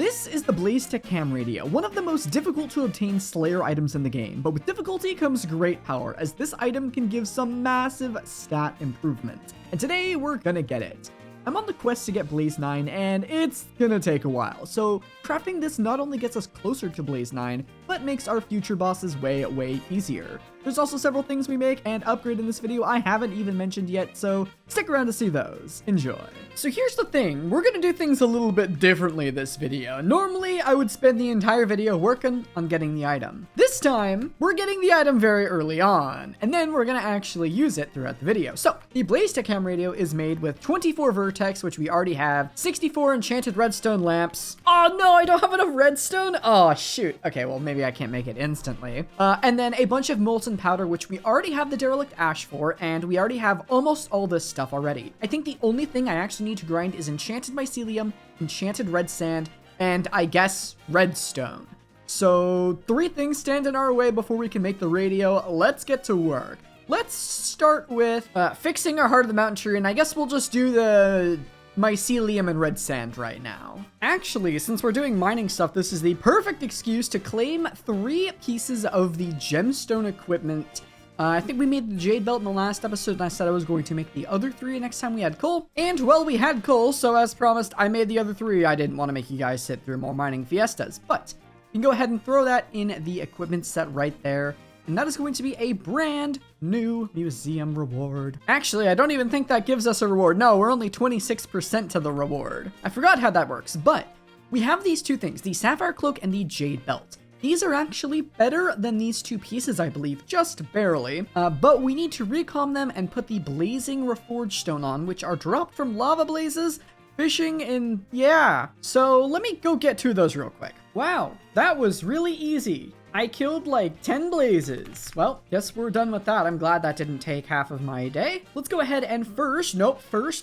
This is the BlazeTech Ham Radio, one of the most difficult to obtain Slayer items in the game, but with difficulty comes great power, as this item can give some massive stat improvement. And today we're gonna get it. I'm on the quest to get Blaze 9, and it's gonna take a while, so crafting this not only gets us closer to Blaze 9, but makes our future bosses way easier. There's also several things we make and upgrade in this video I haven't even mentioned yet, so stick around to see those. Enjoy. So here's the thing, we're gonna do things a little bit differently this video. Normally, I would spend the entire video working on getting the item. This time, we're getting the item very early on, and then we're gonna actually use it throughout the video. So, the BlazeTech Ham Radio is made with 24 Vertex, which we already have, 64 enchanted redstone lamps. Oh no, I don't have enough redstone? Oh shoot. Okay, well maybe I can't make it instantly. And then a bunch of molten powder, which we already have the derelict ash for, and we already have almost all this stuff already. I think the only thing I actually need to grind is enchanted mycelium, enchanted red sand, and I guess redstone. So 3 things stand in our way before we can make the radio. Let's get to work. Let's start with fixing our Heart of the Mountain tree, and I guess we'll just do the mycelium and red sand right now. Actually, since we're doing mining stuff, this is the perfect excuse to claim 3 pieces of the gemstone equipment. I think we made the jade belt in the last episode, and I said I was going to make the other 3 next time we had coal. And, well, we had coal, so as promised, I made the other 3. I didn't want to make you guys sit through more mining fiestas, but you can go ahead and throw that in the equipment set right there. And that is going to be a brand new museum reward. Actually, I don't even think that gives us a reward. No, we're only 26% to the reward. I forgot how that works, but we have these 2 things, the sapphire cloak and the jade belt. These are actually better than these 2 pieces, I believe, just barely. But we need to recom them and put the blazing reforged stone on, which are dropped from lava blazes, fishing, and yeah. So let me go get 2 of those real quick. Wow, that was really easy. I killed like 10 blazes. Well, guess we're done with that. I'm glad that didn't take half of my day. Let's go ahead and first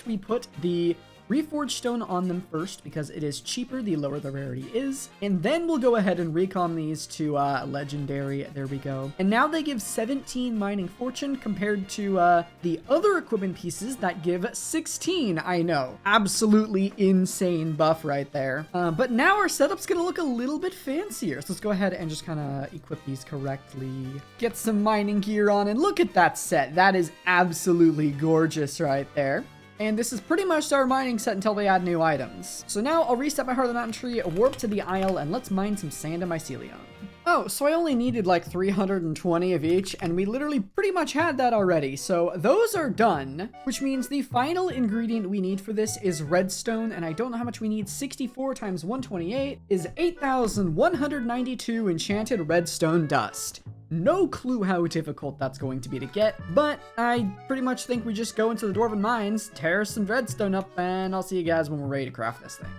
we put the reforged stone on them first because it is cheaper the lower the rarity is. And then we'll go ahead and recom these to legendary. There we go. And now they give 17 mining fortune compared to the other equipment pieces that give 16. I know, absolutely insane buff right there. But now our setup's gonna look a little bit fancier. So let's go ahead and just kind of equip these correctly. Get some mining gear on, and look at that set. That is absolutely gorgeous right there. And this is pretty much our mining set until they add new items. So now I'll reset my Heart of the Mountain tree, warp to the Isle, and let's mine some sand and mycelium. Oh, so I only needed like 320 of each, and we literally pretty much had that already. So those are done, which means the final ingredient we need for this is redstone, and I don't know how much we need. 64 times 128 is 8,192 enchanted redstone dust. No clue how difficult that's going to be to get, but I pretty much think we just go into the Dwarven Mines, tear some redstone up, and I'll see you guys when we're ready to craft this thing.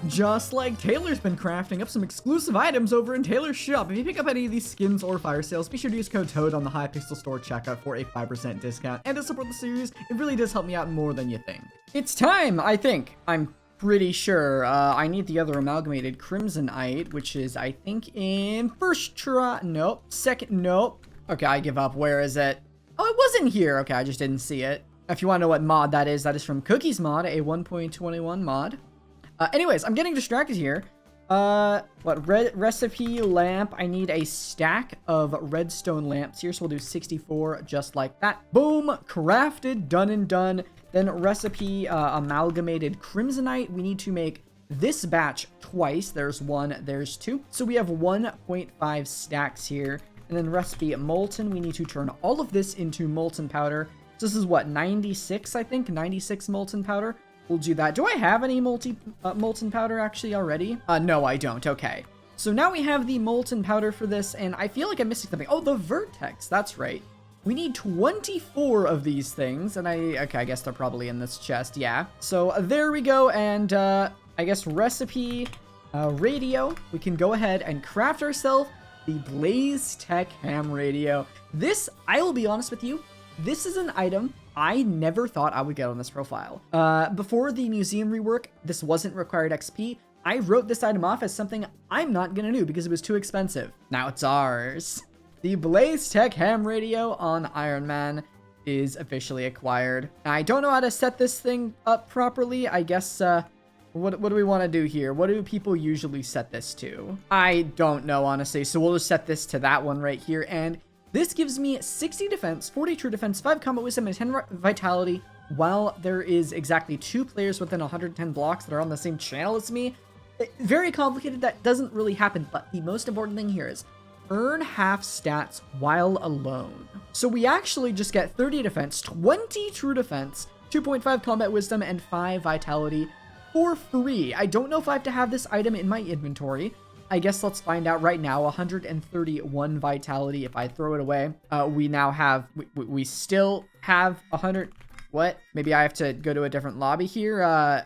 Just like Taylor's been crafting up some exclusive items over in Taylor's shop. If you pick up any of these skins or fire sales, be sure to use code TOAD on the Hypixel store checkout for a 5% discount. And to support the series, it really does help me out more than you think. It's time, I think. I'm pretty sure. I need the other amalgamated crimsonite, which is, I think, in first try. Nope. Second. Nope. Okay, I give up. Where is it? Oh, it wasn't here. Okay, I just didn't see it. If you want to know what mod that is from Cookies Mod, a 1.21 mod. Anyways, I'm getting distracted here. Recipe lamp. I need a stack of redstone lamps here, so we'll do 64 just like that. Boom, crafted, done and done. Then recipe amalgamated crimsonite. We need to make this batch twice. There's 1, there's 2. So we have 1.5 stacks here. And then recipe molten. We need to turn all of this into molten powder. So this is what, 96, I think? 96 molten powder. We'll do that. Do I have any molten powder actually already? No, I don't. Okay. So now we have the molten powder for this, and I feel like I'm missing something. Oh, the Vertex. That's right. We need 24 of these things, and I guess they're probably in this chest. Yeah. So there we go, and I guess recipe radio. We can go ahead and craft ourselves the BlazeTech Ham Radio. This, I will be honest with you, this is an item I never thought I would get on this profile. Before the museum rework, this wasn't required XP. I wrote this item off as something I'm not gonna do because it was too expensive. Now it's ours. The BlazeTech Ham Radio on IRONMAN is officially acquired. I don't know how to set this thing up properly. I guess What do we want to do here? What do people usually set this to? I don't know, honestly. So we'll just set this to that one right here. And this gives me 60 defense, 40 true defense, 5 combat wisdom, and 10 vitality, while there is exactly 2 players within 110 blocks that are on the same channel as me. Very complicated. That doesn't really happen. But the most important thing here is earn half stats while alone. So we actually just get 30 defense, 20 true defense, 2.5 combat wisdom, and 5 vitality for free. I don't know if I have to have this item in my inventory. I guess let's find out right now. 131 vitality. If I throw it away, we now have, we still have 100. What? Maybe I have to go to a different lobby here.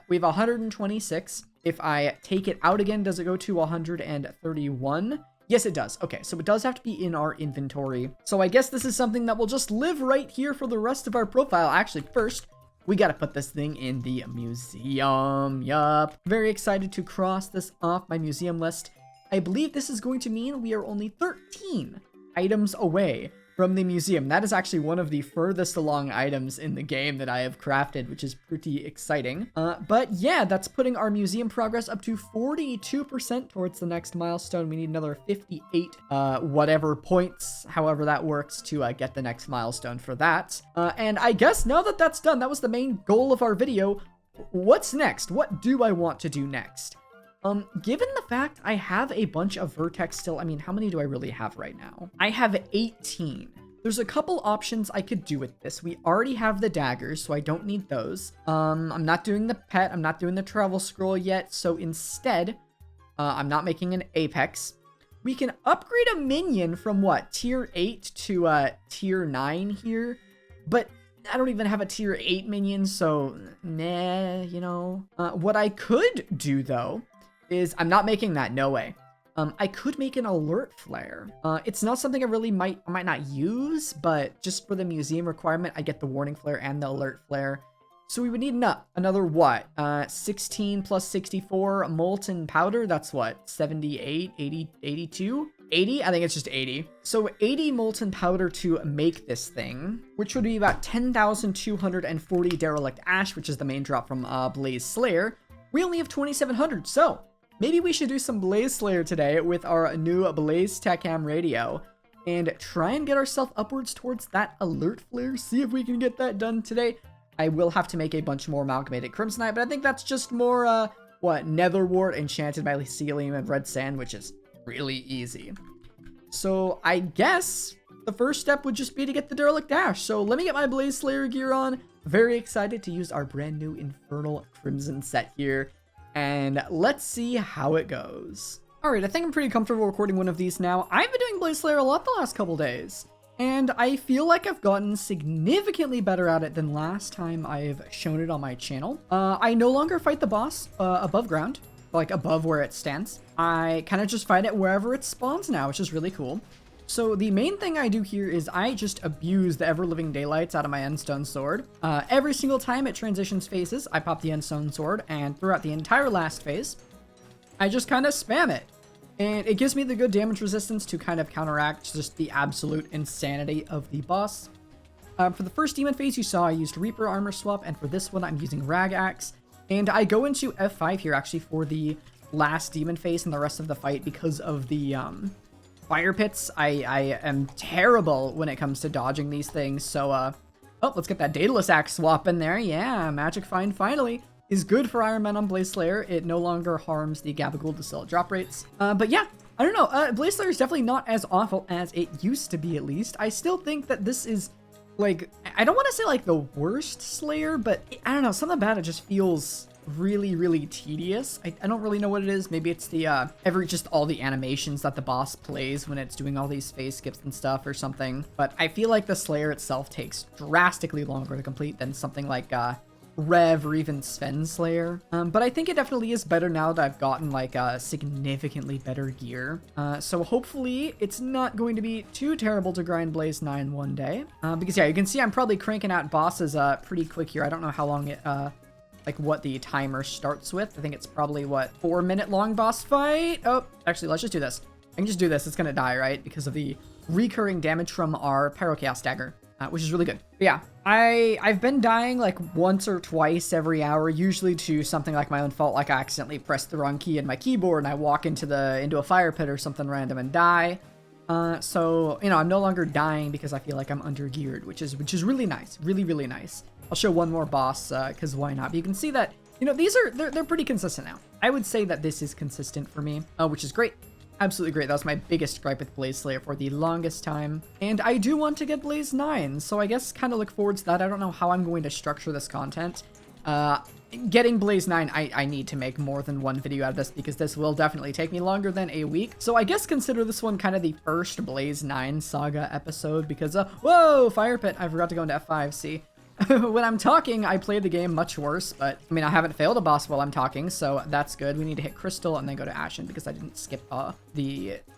We have 126. If I take it out again, does it go to 131? Yes, it does. Okay, so it does have to be in our inventory. So I guess this is something that will just live right here for the rest of our profile. Actually, first, we got to put this thing in the museum. Yup. Very excited to cross this off my museum list. I believe this is going to mean we are only 13 items away from the museum. That is actually one of the furthest along items in the game that I have crafted, which is pretty exciting. But yeah, that's putting our museum progress up to 42% towards the next milestone. We need another 58 whatever points, however that works, to get the next milestone for that. And I guess now that that's done, that was the main goal of our video. What's next? What do I want to do next? Given the fact I have a bunch of Vertex still, I mean, how many do I really have right now? I have 18. There's a couple options I could do with this. We already have the daggers, so I don't need those. I'm not doing the pet. I'm not doing the travel scroll yet. So instead, I'm not making an Apex. We can upgrade a minion from what? Tier 8 to tier 9 here. But I don't even have a tier 8 minion, so nah, you know. What I could do, though, is I'm not making that, no way. I could make an alert flare. It's not something I really might not use, but just for the museum requirement, I get the warning flare and the alert flare. So we would need another what? 16 plus 64 molten powder. That's what? 78, 80, 82? 80? I think it's just 80. So 80 molten powder to make this thing, which would be about 10,240 derelict ash, which is the main drop from Blaze Slayer. We only have 2,700, so maybe we should do some Blaze Slayer today with our new Blaze Tech-Cam radio and try and get ourselves upwards towards that alert flare. See if we can get that done today. I will have to make a bunch more amalgamated crimsonite, but I think that's just more, netherwort enchanted by Lycelium and red sand, which is really easy. So I guess the first step would just be to get the derelict ash. So let me get my Blaze Slayer gear on. Very excited to use our brand new Infernal Crimson set here. And let's see how it goes. All right, I think I'm pretty comfortable recording one of these now. I've been doing Blaze Slayer a lot the last couple days, and I feel like I've gotten significantly better at it than last time I've shown it on my channel. I no longer fight the boss above ground, like above where it stands. I kind of just fight it wherever it spawns now, which is really cool. So the main thing I do here is I just abuse the ever-living daylights out of my endstone sword. Every single time it transitions phases, I pop the endstone sword, and throughout the entire last phase, I just kind of spam it. And it gives me the good damage resistance to kind of counteract just the absolute insanity of the boss. For the first demon phase you saw, I used Reaper armor swap, and for this one I'm using Rag Axe. And I go into F5 here actually for the last demon phase and the rest of the fight because of the fire pits. I am terrible when it comes to dodging these things, so oh, let's get that Daedalus Axe swap in there. Yeah, Magic Find finally is good for Iron Man on Blaze Slayer. It no longer harms the Gabagool Distill drop rates. But yeah, I don't know. Blaze Slayer is definitely not as awful as it used to be, at least. I still think that this is, like, I don't want to say, like, the worst Slayer, but I don't know. Something about it just feels really, really tedious. I don't really know what it is. Maybe it's the, just all the animations that the boss plays when it's doing all these phase skips and stuff or something. But I feel like the Slayer itself takes drastically longer to complete than something like, Rev or even Sven Slayer. But I think it definitely is better now that I've gotten like a significantly better gear. So hopefully it's not going to be too terrible to grind Blaze 9 one day. Because yeah, you can see I'm probably cranking out bosses pretty quick here. I don't know how long it, like what the timer starts with. I think it's probably what, 4-minute long boss fight. Oh, actually, let's just do this. I can just do this. It's gonna die, right? Because of the recurring damage from our Pyrochaos Dagger. which is really good. But yeah, I've been dying like once or twice every hour, usually to something like my own fault, like I accidentally pressed the wrong key in my keyboard and I walk into a fire pit or something random and die. So, you know, I'm no longer dying because I feel like I'm under geared, which is really nice. Really, really nice. I'll show one more boss, because why not? But you can see that, you know, they're pretty consistent now. I would say that this is consistent for me, which is great. Absolutely great. That was my biggest gripe with Blaze Slayer for the longest time. And I do want to get Blaze 9, so I guess kind of look forward to that. I don't know how I'm going to structure this content. Getting Blaze 9, I need to make more than one video out of this because this will definitely take me longer than a week. So I guess consider this one kind of the first Blaze 9 saga episode because, whoa, fire pit. I forgot to go into F5, see? When I'm talking, I play the game much worse, but I mean, I haven't failed a boss while I'm talking, so that's good. We need to hit Crystal and then go to Ashen because I didn't skip I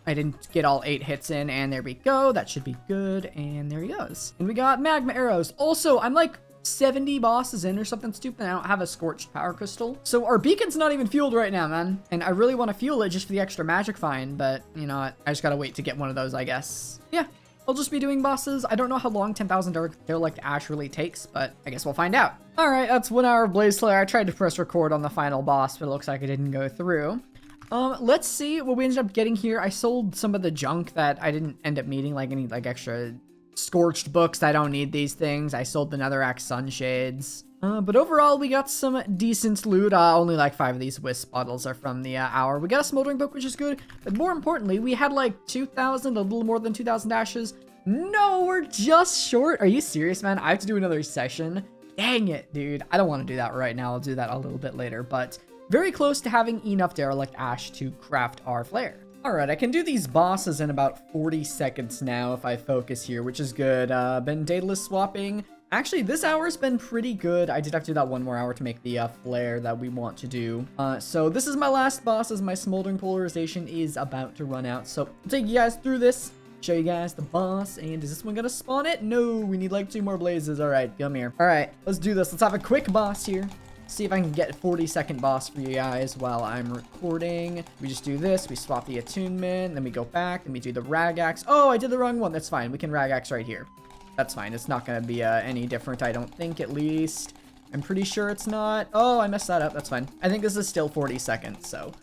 didn't get all 8 hits in, and there we go. That should be good, and there he goes. And we got Magma Arrows. Also, I'm like 70 bosses in or something stupid. I don't have a Scorched Power Crystal. So our beacon's not even fueled right now, man. And I really want to fuel it just for the extra magic find, but you know what? I just gotta wait to get one of those, I guess. Yeah. I'll just be doing bosses. I don't know how long 10,000 Derelict Ash really takes, but I guess we'll find out. All right, that's 1 hour of Blaze Slayer. I tried to press record on the final boss, but it looks like it didn't go through. Let's see what we ended up getting here. I sold some of the junk that I didn't end up needing, like any extra scorched books. I don't need these things. I sold the Netherrack Sunshades. But overall, we got some decent loot. Only like 5 of these Wisp bottles are from the hour. We got a Smoldering Book, which is good. But more importantly, we had like 2,000, a little more than 2,000 ashes. No, we're just short. Are you serious, man? I have to do another session. Dang it, dude. I don't want to do that right now. I'll do that a little bit later. But very close to having enough Derelict Ash to craft our flare. All right, I can do these bosses in about 40 seconds now if I focus here, which is good. Been dataless swapping. Actually, this hour's been pretty good. I did have to do that 1 more hour to make the flare that we want to do. So this is my last boss as my Smoldering Polarization is about to run out. So I'll take you guys through this, show you guys the boss, and is this one gonna spawn it? No, we need like 2 more blazes. All right, come here. All right, let's do this. Let's have a quick boss here. See if I can get a 40-second boss for you guys while I'm recording. We just do this. We swap the attunement, then we go back, then we do the rag axe. Oh, I did the wrong one. That's fine. We can rag axe right here. That's fine. It's not going to be any different, I don't think, at least. I'm pretty sure it's not. Oh, I messed that up. That's fine. I think this is still 40 seconds, so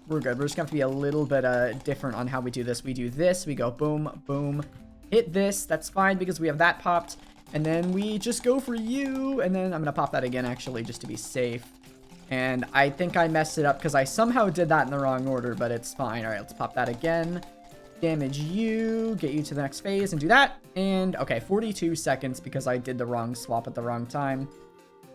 we're good. We're just going to have to be a little bit different on how we do this. We do this. We go boom, boom, hit this. That's fine because we have that popped. And then we just go for you. And then I'm going to pop that again, actually, just to be safe. And I think I messed it up because I somehow did that in the wrong order, but it's fine. All right, let's pop that again. Damage you, get you to the next phase, and do that. And, okay, 42 seconds because I did the wrong swap at the wrong time.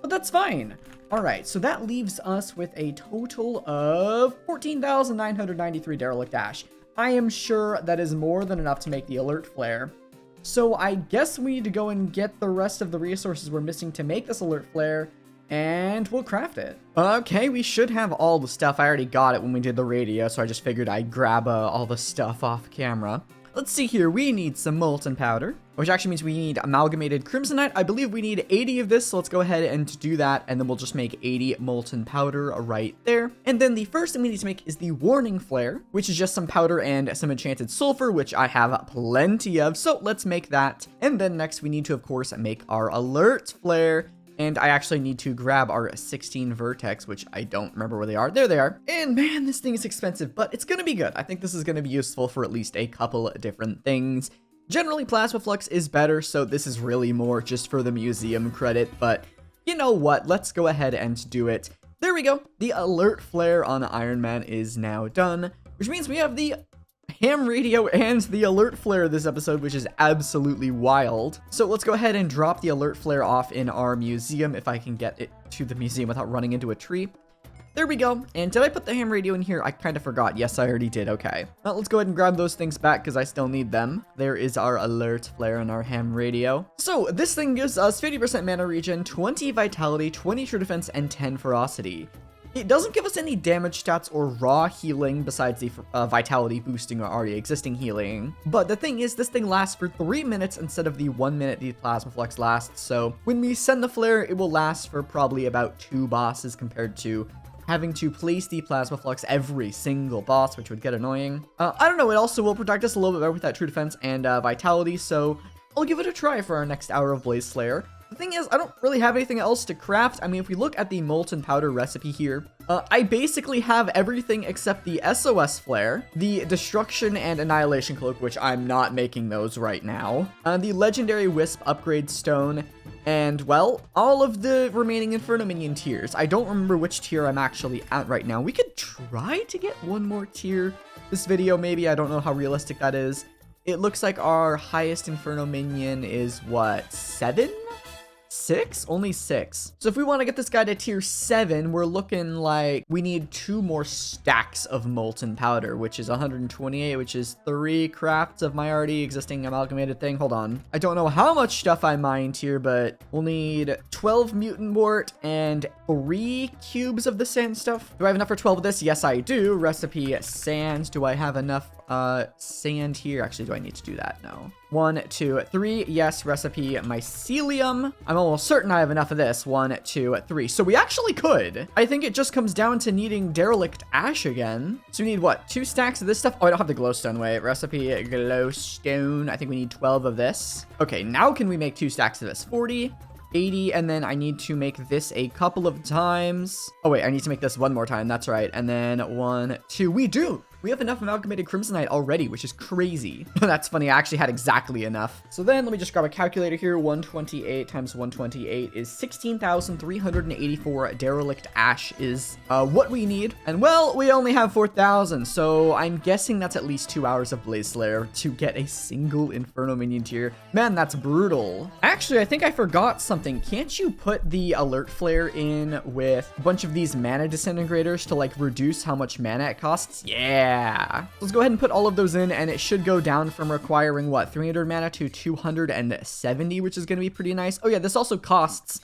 But that's fine. All right, so that leaves us with a total of 14,993 Derelict Ash. I am sure that is more than enough to make the Alert Flare. So I guess we need to go and get the rest of the resources we're missing to make this Alert Flare, and we'll craft it. Okay, we should have all the stuff. I already got it when we did the radio, so I just figured I'd grab all the stuff off camera. Let's see here. We need some molten powder, which actually means we need amalgamated crimsonite. I believe we need 80 of this, so let's go ahead and do that, and then we'll just make 80 molten powder right there. And then the first thing we need to make is the warning flare, which is just some powder and some enchanted sulfur, which I have plenty of, so let's make that. And then next we need to, of course, make our alert flare. And I actually need to grab our 16 Vertex, which I don't remember where they are. There they are. And man, this thing is expensive, but it's going to be good. I think this is going to be useful for at least a couple of different things. Generally, Plasma Flux is better, so this is really more just for the museum credit. But you know what? Let's go ahead and do it. There we go. The alert flare on Iron Man is now done, which means we have the ham radio and the alert flare this episode, which is absolutely wild. So let's go ahead and drop the alert flare off in our museum if I can get it to the museum without running into a tree. There we go. And did I put the ham radio in here? I kind of forgot. Yes, I already did. Okay. Well, let's go ahead and grab those things back because I still need them. There is our alert flare and our ham radio. So this thing gives us 50% mana regen, 20 vitality, 20 true defense, and 10 ferocity. It doesn't give us any damage stats or raw healing besides the vitality boosting or already existing healing. But the thing is, this thing lasts for 3 minutes instead of the 1 minute the Plasma Flux lasts. So when we send the flare, it will last for probably about 2 bosses compared to having to place the Plasma Flux every single boss, which would get annoying. I don't know, it also will protect us a little bit better with that true defense and vitality. So I'll give it a try for our next hour of Blaze Slayer. The thing is, I don't really have anything else to craft. I mean, if we look at the molten powder recipe here, I basically have everything except the SOS flare, the destruction and annihilation cloak, which I'm not making those right now, the legendary wisp upgrade stone, and well, all of the remaining Inferno Minion tiers. I don't remember which tier I'm actually at right now. We could try to get one more tier this video, maybe. I don't know how realistic that is. It looks like our highest Inferno Minion is what, 7? 6? Only 6. So if we want to get this guy to tier 7, we're looking like we need 2 more stacks of molten powder, which is 128, which is 3 crafts of my already existing amalgamated thing. Hold on. I don't know how much stuff I mined here, but we'll need 12 mutant wart and 3 cubes of the sand stuff. Do I have enough for 12 of this? Yes, I do. Recipe sand. Do I have enough sand here? Actually, do I need to do that? No. 1, 2, 3. Yes, recipe mycelium. I'm almost certain I have enough of this. 1, 2, 3. So we actually could. I think it just comes down to needing derelict ash again. So we need what? 2 stacks of this stuff? Oh, I don't have the glowstone. Wait, recipe glowstone. I think we need 12 of this. Okay, now can we make 2 stacks of this? 40. 80, and then I need to make this a couple of times. Oh wait, I need to make this one more time. That's right. And then 1, 2. We do. We have enough amalgamated crimsonite already, which is crazy. That's funny. I actually had exactly enough. So then let me just grab a calculator here. 128 times 128 is 16,384 derelict ash is what we need. And well, we only have 4,000. So I'm guessing that's at least 2 hours of Blaze Slayer to get a single Inferno Minion tier. Man, that's brutal. Actually, I think I forgot something. Can't you put the alert flare in with a bunch of these mana disintegrators to like reduce how much mana it costs? Yeah. Let's go ahead and put all of those in, and it should go down from requiring what, 300 mana to 270, which is going to be pretty nice. Oh yeah, this also costs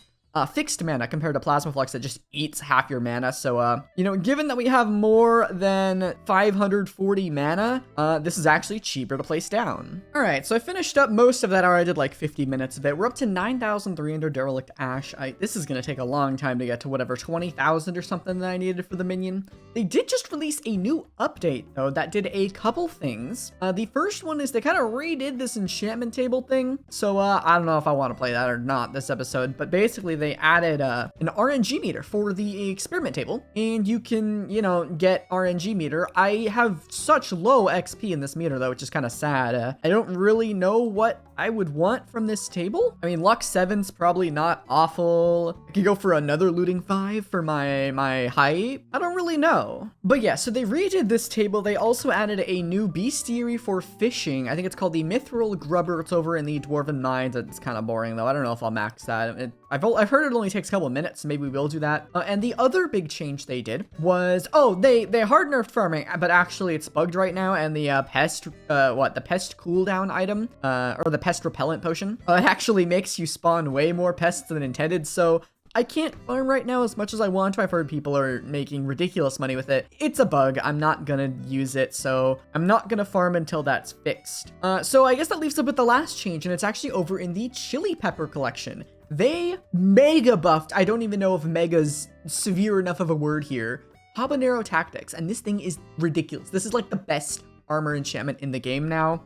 fixed mana compared to Plasma Flux that just eats half your mana. So, you know, given that we have more than 540 mana, this is actually cheaper to place down. All right, so I finished up most of that. I already did like 50 minutes of it. We're up to 9,300 derelict ash. This is going to take a long time to get to whatever 20,000 or something that I needed for the minion. They did just release a new update, though, that did a couple things. The first one is they kind of redid this enchantment table thing. So, I don't know if I want to play that or not this episode, but basically they added an RNG meter for the experiment table, and you can, you know, get RNG meter. I have such low XP in this meter, though, which is kind of sad. I don't really know what I would want from this table. I mean, luck 7's probably not awful. I could go for another looting 5 for my height. I don't really know. But yeah, so they redid this table. They also added a new bestiary for fishing. I think it's called the Mithril Grubber. It's over in the Dwarven Mines. It's kind of boring, though. I don't know if I'll max that. I've heard it only takes a couple of minutes, so maybe we will do that. And the other big change they did was, oh, they hard nerfed farming, but actually it's bugged right now, and the the pest cooldown item, or the pest repellent potion, it actually makes you spawn way more pests than intended, so I can't farm right now as much as I want to. I've heard people are making ridiculous money with it. It's a bug. I'm not gonna use it, so I'm not gonna farm until that's fixed. So I guess that leaves us with the last change, and it's actually over in the chili pepper collection. They mega buffed, I don't even know if mega's severe enough of a word here, Habanero Tactics, and this thing is ridiculous. This is like the best armor enchantment in the game now.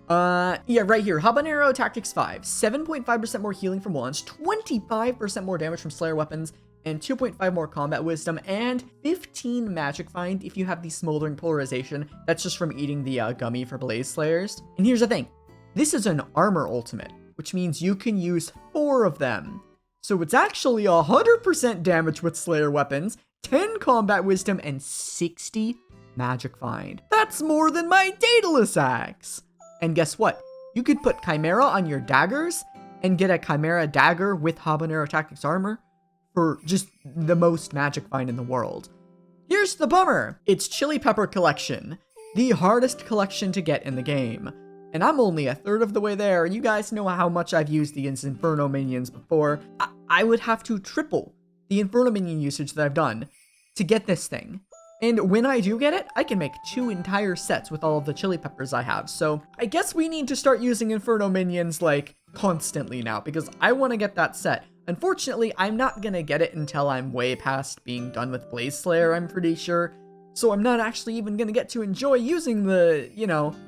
Yeah, right here, Habanero Tactics 5, 7.5% more healing from wands, 25% more damage from Slayer weapons, and 2.5 more combat wisdom, and 15 magic find if you have the smoldering polarization. That's just from eating the gummy for Blaze Slayers. And here's the thing, this is an armor ultimate, which means you can use 4 of them. So it's actually 100% damage with Slayer weapons, 10 combat wisdom, and 60 magic find. That's more than my Daedalus axe. And guess what? You could put Chimera on your daggers and get a Chimera dagger with Habanero Tactics armor for just the most magic find in the world. Here's the bummer. It's Chili Pepper Collection, the hardest collection to get in the game. And I'm only a third of the way there, and you guys know how much I've used the Inferno Minions before. I would have to triple the Inferno Minion usage that I've done to get this thing. And when I do get it, I can make 2 entire sets with all of the chili peppers I have. So I guess we need to start using Inferno Minions like constantly now, because I want to get that set. Unfortunately, I'm not going to get it until I'm way past being done with Blaze Slayer, I'm pretty sure. So I'm not actually even gonna get to enjoy using the,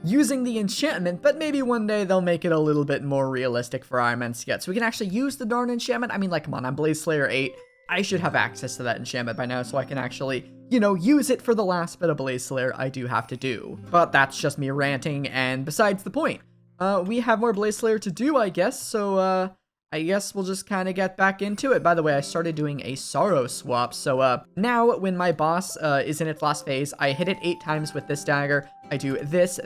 using the enchantment, but maybe one day they'll make it a little bit more realistic for Iron Man to get. So we can actually use the darn enchantment. I mean, like, come on, I'm Blaze Slayer 8. I should have access to that enchantment by now, so I can actually, use it for the last bit of Blaze Slayer I do have to do. But that's just me ranting, and besides the point. We have more Blaze Slayer to do, I guess, so, I guess we'll just kind of get back into it. By the way, I started doing a Sorrow swap, so, now when my boss, is in its last phase, I hit it 8 times with this dagger. I do this,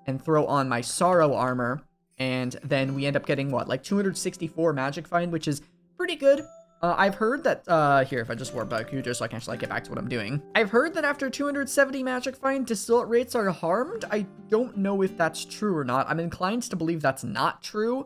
and throw on my Sorrow armor, and then we end up getting, what, like 264 magic find, which is pretty good. I've heard that, here, if I just warp back here just so I can actually get back to what I'm doing. I've heard that after 270 magic find, distillate rates are harmed. I don't know if that's true or not. I'm inclined to believe that's not true,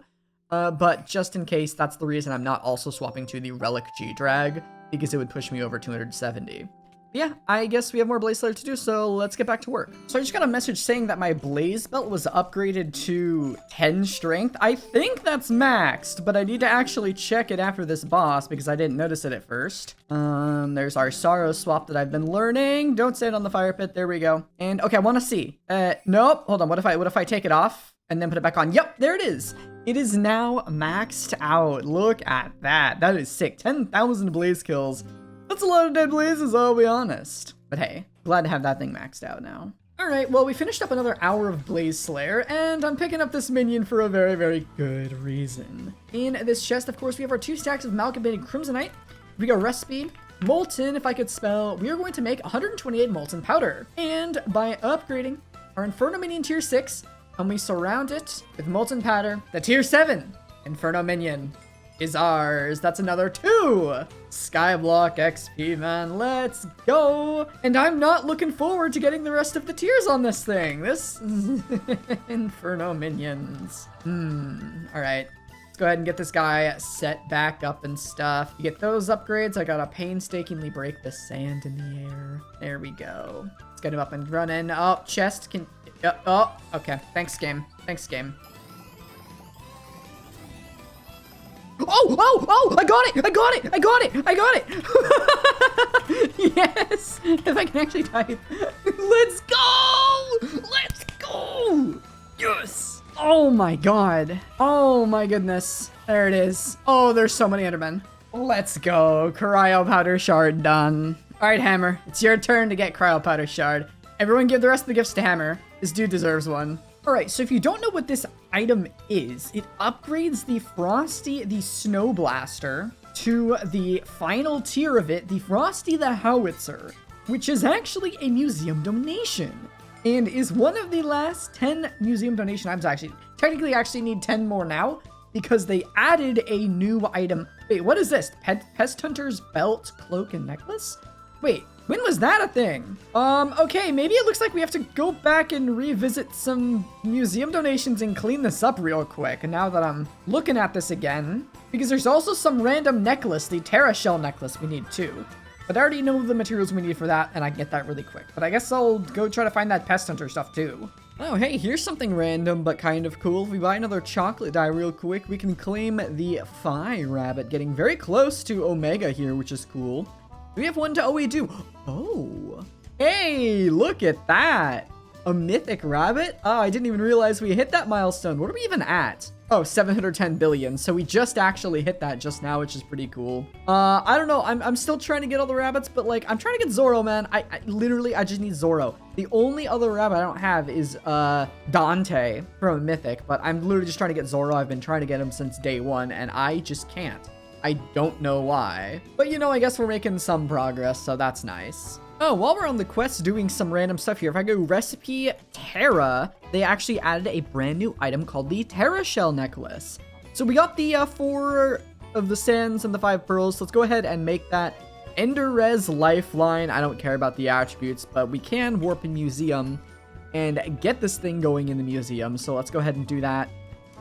but just in case, that's the reason I'm not also swapping to the Relic G-Drag, because it would push me over 270. Yeah, I guess we have more Blaze Slayer to do, so let's get back to work. So I just got a message saying that my Blaze Belt was upgraded to 10 strength. I think that's maxed, but I need to actually check it after this boss because I didn't notice it at first. There's our Sorrow swap that I've been learning. Don't stand on the fire pit. There we go. And okay, I want to see. Nope. Hold on. What if I take it off and then put it back on? Yep, there it is. It is now maxed out. Look at that. That is sick. 10,000 Blaze kills. That's a lot of dead blazes, I'll be honest. But hey, glad to have that thing maxed out now. Alright, well, we finished up another hour of Blaze Slayer, and I'm picking up this minion for a very, very good reason. In this chest, of course, we have our 2 stacks of Amalgamated Crimsonite. We got Recipe, Molten, if I could spell. We are going to make 128 Molten Powder. And by upgrading our Inferno Minion Tier 6, and we surround it with Molten Powder, the Tier 7 Inferno Minion is ours. That's another 2 Skyblock XP, man. Let's go. And I'm not looking forward to getting the rest of the tiers on this thing. This Inferno minions. All right. Let's go ahead and get this guy set back up and stuff. You get those upgrades. I gotta painstakingly break the sand in the air. There we go. Let's get him up and running. Oh, chest can... Oh, okay. Thanks, game. Thanks, game. Oh, I got it. Yes, if I can actually type. Let's go. Yes. Oh my god. Oh my goodness. There it is. Oh, there's so many Endermen. Let's go. Cryo Powder Shard done. All right, Hammer, it's your turn to get Cryo Powder Shard. Everyone give the rest of the gifts to Hammer. This dude deserves one. All right, so if you don't know what this item is, it upgrades the Frosty the Snow Blaster to the final tier of it, the Frosty the Howitzer, which is actually a museum donation and is one of the last 10 museum donation items. Technically need 10 more now because they added a new item. Wait, what is this? Pest Hunter's Belt, Cloak, and Necklace? Wait. When was that a thing? Okay, maybe it looks like we have to go back and revisit some museum donations and clean this up real quick. And now that I'm looking at this again, because there's also some random necklace, the Terra Shell necklace we need too. But I already know the materials we need for that, and I can get that really quick. But I guess I'll go try to find that Pest Hunter stuff too. Oh, hey, here's something random but kind of cool. If we buy another chocolate dye real quick, we can claim the Phi Rabbit, getting very close to Omega here, which is cool. We have one to OE2. Oh, hey, look at that. A mythic rabbit? Oh, I didn't even realize we hit that milestone. What are we even at? Oh, 710 billion. So we just actually hit that just now, which is pretty cool. I don't know. I'm still trying to get all the rabbits, but like, I'm trying to get Zoro, man. I literally just need Zoro. The only other rabbit I don't have is Dante from Mythic, but I'm literally just trying to get Zoro. I've been trying to get him since day 1, and I just can't. I don't know why. But I guess we're making some progress, so that's nice. Oh, while we're on the quest doing some random stuff here, if I go Recipe Terra, they actually added a brand new item called the Terra Shell Necklace. So we got the 4 of the sands and the 5 pearls. So let's go ahead and make that Ender Res Lifeline. I don't care about the attributes, but we can warp in museum and get this thing going in the museum. So let's go ahead and do that.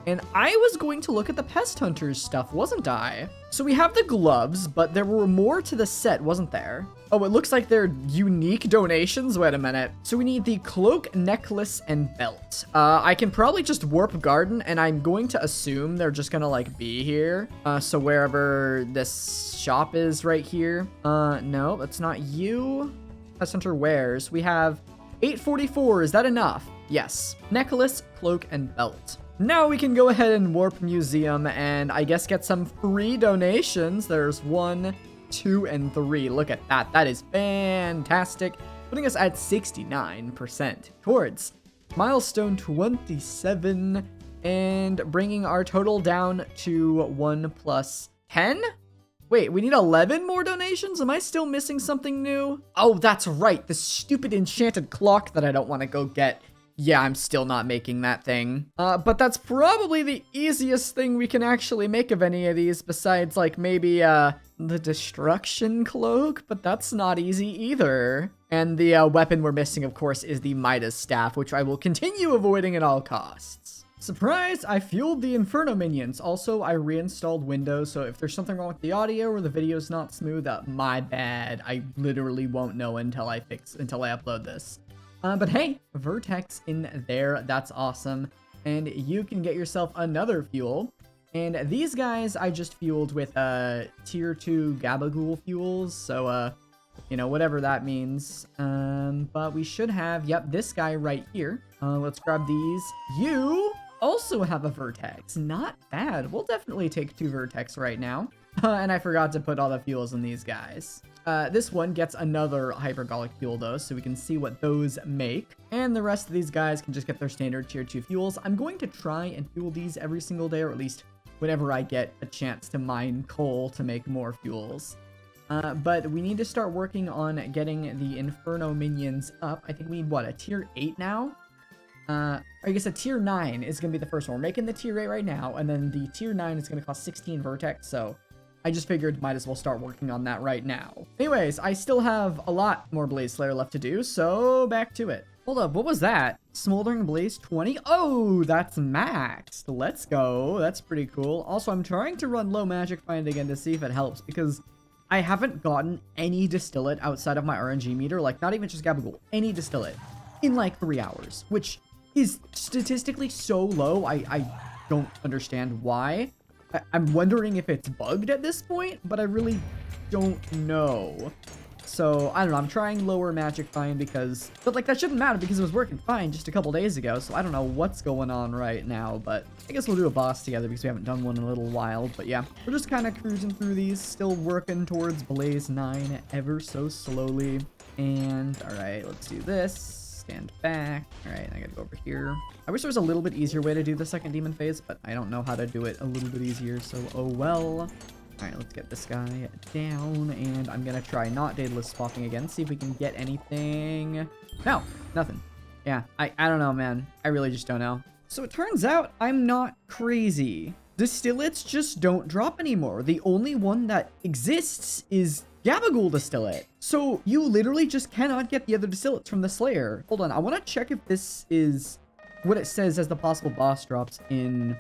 And I was going to look at the Pest Hunters stuff, wasn't I? So we have the gloves, but there were more to the set, wasn't there? Oh, it looks like they're unique donations. Wait a minute. So we need the cloak, necklace, and belt. I can probably just warp garden, and I'm going to assume they're just gonna like be here. So wherever this shop is right here. No, that's not you. quest hunter wares. We have 844. Is that enough? Yes. Necklace, cloak, and belt. Now we can go ahead and warp museum and I guess get some free donations. There's 1, 2, and 3. Look at that. That is fantastic. Putting us at 69% towards milestone 27 and bringing our total down to 1 plus 10. Wait, we need 11 more donations? Am I still missing something new? Oh, that's right. The stupid enchanted clock that I don't want to go get. Yeah, I'm still not making that thing. But that's probably the easiest thing we can actually make of any of these besides like maybe the destruction cloak, but that's not easy either. And the weapon we're missing, of course, is the Midas staff, which I will continue avoiding at all costs. Surprise, I fueled the Inferno minions. Also, I reinstalled Windows, so if there's something wrong with the audio or the video's not smooth, my bad. I literally won't know until I upload this. But hey, Vertex in there, that's awesome. And you can get yourself another fuel. And these guys I just fueled with tier 2 Gabagool fuels, so you know, whatever that means. But we should have, yep, this guy right here. Let's grab these. You also have a Vertex. Not bad. We'll definitely take 2 Vertex right now. And I forgot to put all the fuels in these guys. This one gets another hypergolic fuel though, so we can see what those make. And the rest of these guys can just get their standard tier 2 fuels. I'm going to try and fuel these every single day, or at least whenever I get a chance to mine coal to make more fuels. But we need to start working on getting the Inferno minions up. I think we need, what, a tier 8 now? Or I guess a tier 9 is going to be the first one. We're making the tier 8 right now, and then the tier 9 is going to cost 16 Vertex, so I just figured might as well start working on that right now. Anyways, I still have a lot more Blaze Slayer left to do, so back to it. Hold up, what was that? Smoldering Blaze 20? Oh, that's maxed. Let's go. That's pretty cool. Also, I'm trying to run low magic find again to see if it helps, because I haven't gotten any distillate outside of my RNG meter, like not even just Gabagool, any distillate in like 3 hours, which is statistically so low. I don't understand why. I'm wondering if it's bugged at this point, but I really don't know. So, I don't know, I'm trying lower magic find because, but like that shouldn't matter because it was working fine just a couple days ago, so I don't know what's going on right now, but I guess we'll do a boss together because we haven't done one in a little while. But yeah, we're just kind of cruising through these, still working towards Blaze 9 ever so slowly. And, alright, let's do this. Stand back. Alright, I gotta go over here. I wish there was a little bit easier way to do the second demon phase, but I don't know how to do it a little bit easier, so oh well. Alright, let's get this guy down, and I'm gonna try not Daedalus swapping again, see if we can get anything. No, nothing. Yeah, I don't know, man. I really just don't know. So it turns out I'm not crazy. Distillates just don't drop anymore. The only one that exists is Gabagool distillate. So you literally just cannot get the other distillates from the Slayer. Hold on, I want to check if this is what it says as the possible boss drops in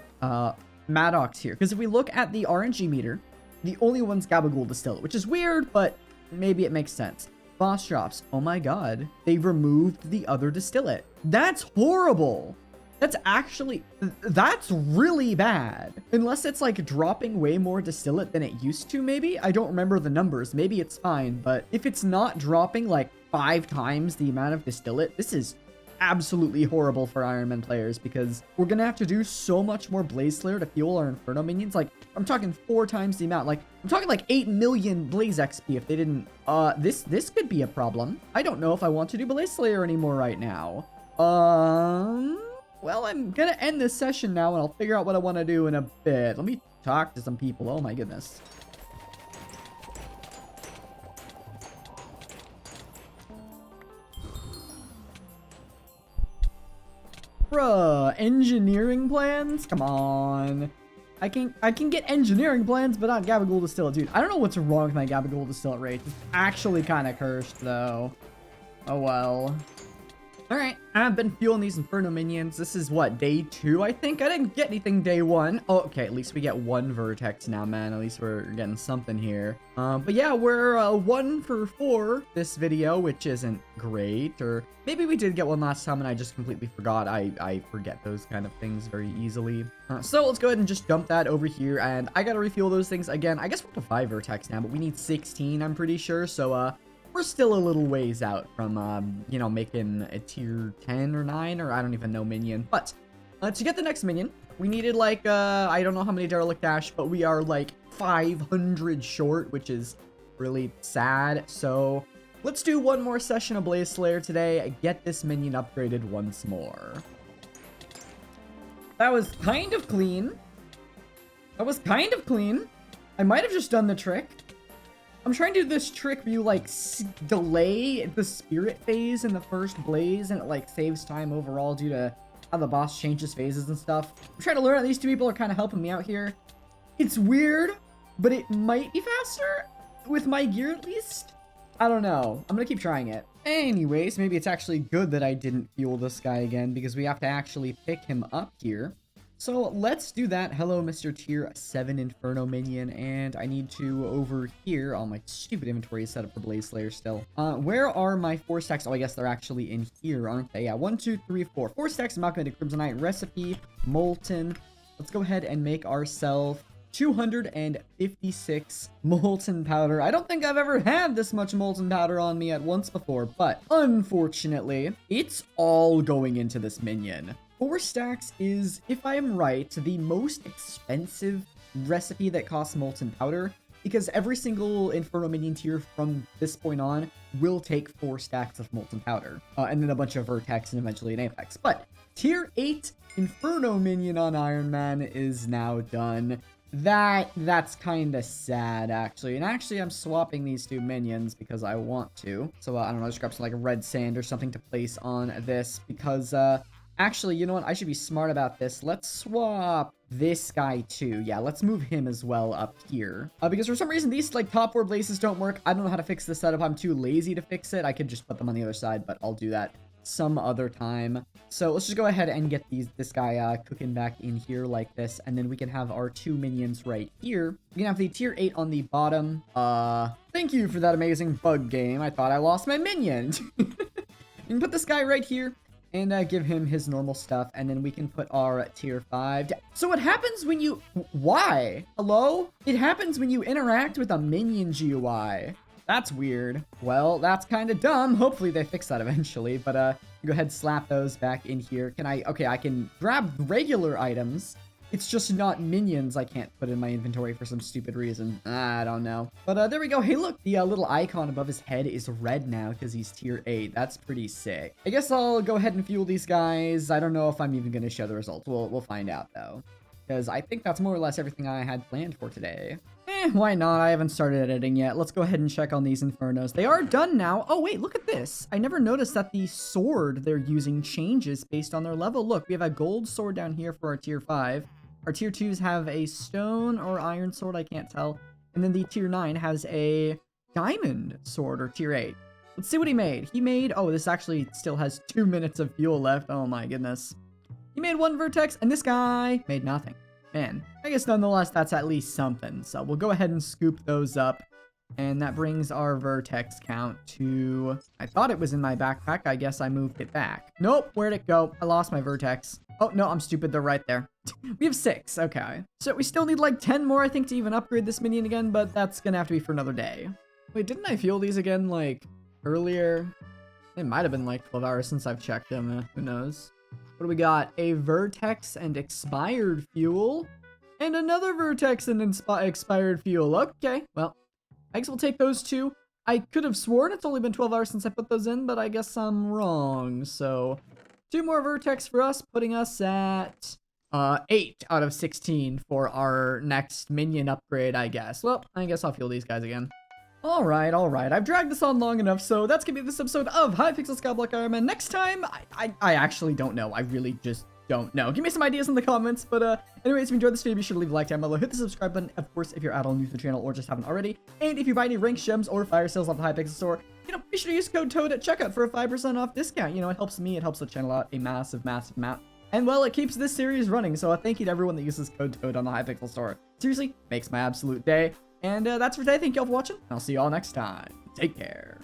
Maddox here. Because if we look at the RNG meter, the only one's Gabagool distillate, which is weird, but maybe it makes sense. Boss drops. Oh my god. They removed the other distillate. That's horrible. That's really bad. Unless it's like dropping way more distillate than it used to, maybe? I don't remember the numbers. Maybe it's fine, but if it's not dropping like 5 times the amount of distillate, this is absolutely horrible for Ironman players because we're gonna have to do so much more Blaze Slayer to fuel our Inferno minions. Like, I'm talking 4 times the amount. Like, I'm talking like 8 million Blaze XP if they didn't. This could be a problem. I don't know if I want to do Blaze Slayer anymore right now. Well, I'm gonna end this session now, and I'll figure out what I want to do in a bit. Let me talk to some people. Oh my goodness. Bruh, engineering plans? Come on. I can get engineering plans, but not Gabagool distillate, dude. I don't know what's wrong with my Gabagool distillate rate. It's actually kind of cursed, though. Oh well. Alright, I've been fueling these Inferno minions. This is what, day 2, I think? I didn't get anything day 1. Oh, okay, at least we get 1 Vertex now, man. At least we're getting something here. But yeah, we're 1 for 4 this video, which isn't great. Or maybe we did get one last time and I just completely forgot. I forget those kind of things very easily. So let's go ahead and just dump that over here. And I gotta refuel those things again. I guess we're up to 5 Vertex now, but we need 16, I'm pretty sure. So, we're still a little ways out from, you know, making a tier 10 or 9, or I don't even know minion. But to get the next minion, we needed like, I don't know how many derelict ash, but we are like 500 short, which is really sad. So let's do one more session of Blaze Slayer today, get this minion upgraded once more. That was kind of clean. That was kind of clean. I might have just done the trick. I'm trying to do this trick where you like delay the spirit phase in the first blaze, and it like saves time overall due to how the boss changes phases and stuff. I'm trying to learn. These two people are kind of helping me out here. It's weird, but it might be faster with my gear at least. I don't know. I'm gonna keep trying it. Anyways, maybe it's actually good that I didn't fuel this guy again, because we have to actually pick him up here. So let's do that. Hello, Mr. Tier 7 Inferno Minion, and I need to, over here, oh, my stupid inventory is set up for Blaze Slayer still. Where are my 4 stacks? Oh, I guess they're actually in here, aren't they? Yeah, 1, 2, 3, 4. 4 stacks of Amalgamated Crimsonite recipe, molten. Let's go ahead and make ourselves 256 molten powder. I don't think I've ever had this much molten powder on me at once before, but unfortunately, it's all going into this minion. 4 stacks is, if I am right, the most expensive recipe that costs molten powder, because every single Inferno Minion tier from this point on will take 4 stacks of molten powder, and then a bunch of Vertex and eventually an Apex. But tier 8 Inferno Minion on Iron Man is now done. That's kind of sad, actually. And actually, I'm swapping these 2 minions because I want to. So, I don't know, just grab some like red sand or something to place on this, because, actually, you know what? I should be smart about this. Let's swap this guy too. Yeah, let's move him as well up here. Because for some reason, these like top 4 blazes don't work. I don't know how to fix this setup. I'm too lazy to fix it. I could just put them on the other side, but I'll do that some other time. So let's just go ahead and get this guy cooking back in here like this, and then we can have our 2 minions right here. We can have the tier 8 on the bottom. Thank you for that amazing bug game. I thought I lost my minion. You can put this guy right here and give him his normal stuff, and then we can put our tier 5. So what happens when you... Why? Hello? It happens when you interact with a minion GUI. That's weird. Well, that's kind of dumb. Hopefully they fix that eventually, but go ahead, slap those back in here. Can I... Okay, I can grab regular items. It's just not minions I can't put in my inventory for some stupid reason. I don't know. But there we go. Hey, look, the little icon above his head is red now because he's tier 8. That's pretty sick. I guess I'll go ahead and fuel these guys. I don't know if I'm even going to show the results. We'll find out, though, because I think that's more or less everything I had planned for today. Why not? I haven't started editing yet. Let's go ahead and check on these Infernos. They are done now. Oh, wait, look at this. I never noticed that the sword they're using changes based on their level. Look, we have a gold sword down here for our tier 5. Our tier 2s have a stone or iron sword, I can't tell. And then the tier 9 has a diamond sword, or tier 8. Let's see what he made. He made... Oh, this actually still has 2 minutes of fuel left. Oh my goodness. He made 1 Vertex, and this guy made nothing. Man, I guess nonetheless, that's at least something. So we'll go ahead and scoop those up. And that brings our Vertex count to... I thought it was in my backpack. I guess I moved it back. Nope, where'd it go? I lost my Vertex. Oh, no, I'm stupid. They're right there. We have 6. Okay. So we still need like 10 more, I think, to even upgrade this minion again, but that's gonna have to be for another day. Wait, didn't I fuel these again, like, earlier? It might have been like 12 hours since I've checked them. Who knows? What do we got? A Vertex and expired fuel. And another Vertex and expired fuel. Okay, well, I guess we'll take those 2. I could have sworn it's only been 12 hours since I put those in, but I guess I'm wrong. So 2 more Vertex for us, putting us at 8 out of 16 for our next minion upgrade, I guess. Well, I guess I'll fuel these guys again. Alright. I've dragged this on long enough, so that's gonna be this episode of Hypixel Skyblock IRONMAN. Next time, I actually don't know. I really just don't know. Give me some ideas in the comments, but anyways, if you enjoyed this video, be sure to leave a like down below, hit the subscribe button, of course, if you're all new to the channel or just haven't already, and if you buy any ranked gems or fire sales off the Hypixel store, you know, be sure to use code TOAD at checkout for a 5% off discount. You know, it helps me, it helps the channel out a massive amount. And well, it keeps this series running, so thank you to everyone that uses code TOAD on the Hypixel store. Seriously, makes my absolute day. And that's for today. Thank you all for watching, and I'll see you all next time. Take care.